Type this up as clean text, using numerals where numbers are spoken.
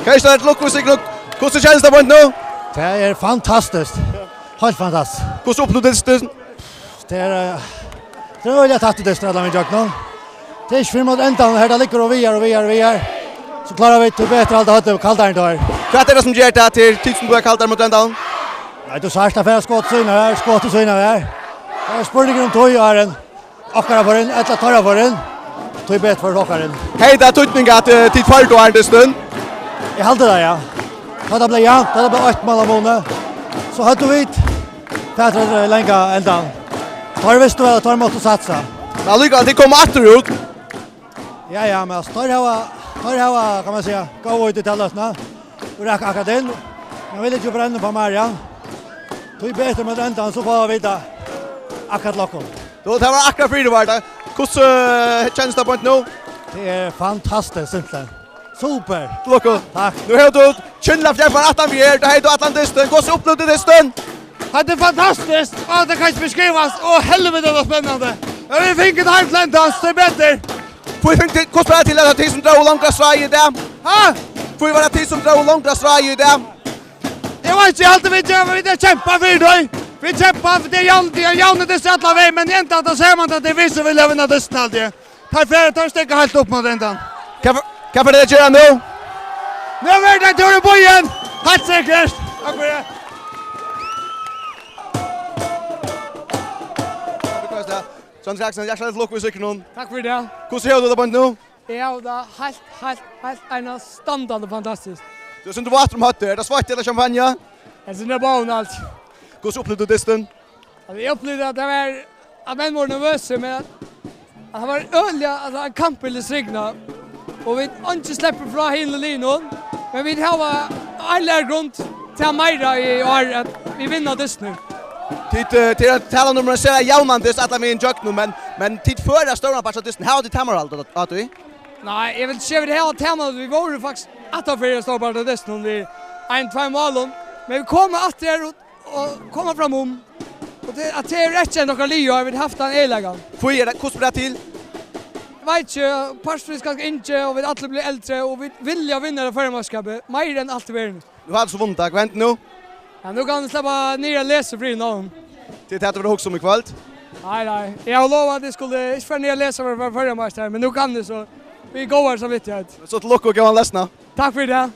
Kan jag ett lucka sig hur känns det på nu? Det är fantastiskt. Helt fantastiskt. Hur uppnåddes det? Det är öliga tatt det strälla med jag nu. Det är svimmat ända här där ligger och vi är. Så klarar vi till bättre allt att kallt där. Vad är det som gör det till tidsen du är kallt där mot ändan? Nej, du sa att för skott så här, skott så här. Det är spurningen om tojaren. Akkurat för en, eller torra för en. Tog bättre för rockaren. Hej, det tutning att tid för då är det stund. Jag hade det ja. Det blev jämnt, det blev 8 mål månad. Så hade vi Petra länge ändan. Tar visst du tar måste satsa. Men lycka det kommer åter ut. Ja, men tar ha kan man säga. Gå ut till tallarna. Och räcka akaden. Jag vill inte bränna på Maria. Tog bättre med ändan så får vi det. Akkurat lockon. Då tar man akkurat fri det var det. Hur känns det på nu? Det är fantastiskt egentligen. Super. Locko. Tack. Nu har du Kjellaf jag för att vi är det heter Atlantisten. Hur upplevde det stund? Det är fantastiskt. Det kan inte beskrivas. Helvete vad spännande. Vi fick ett halvt ländans, det är bättre. Får vi fick kostnader till att tid som drar långt Sverige där. Ha? Får vi vara tid som drar långt Sverige där. Jag vet inte alltid vi gör, vi kämpar för det. Vi kämpar för det är jävligt det alla väg, men inte att säger man att det visst vill jag vinna det alltid. Tar stäcka helt upp mot ändan. Kan för det göra nu? Nu är det tur på igen. Helt säkert. Tack för det. John Jackson, jag ska lite lucka i någon. Tack för det. Hur ser du det på nu? Ja, det är helt en standard fantastiskt. Du syns du var att hade det svart eller champagne? Jag syns det bara allt. Hur upplevde du det stund? Jag upplevde att det var att man var nervös men att det var öliga att en kamp eller signa. Och vi inte släpper från hela linan. Men vi har alla grund till Maira i år att vi vinner det nu. Till att tala nummer så jämnandes att vi en jock nu men tid förra stora passaten how did Tamara att du? Nej, jag vill se det här tema vi var faktiskt att för stora passaten vi 1-2 mål men vi kommer att det och komma fram om och det att det är rätt ändå kan Leo vi haft en elägan. Får ge det kostbra till. Vet inte, Parsfri ska inte och vi alla blir äldre och vi vill vinna det förra mästerskapet mer än allt världen. Du hade så vunnit, vänt nu. Ja, nu kan du släppa ner och läsa fri någon. Det heter det också om ikväll. Nej. Jag har lovat att det skulle inte för ner och läsa för förra mästerskapet men nu kan det så vi går så vitt jag. Så till lucka och gå och läsna. Tack för det.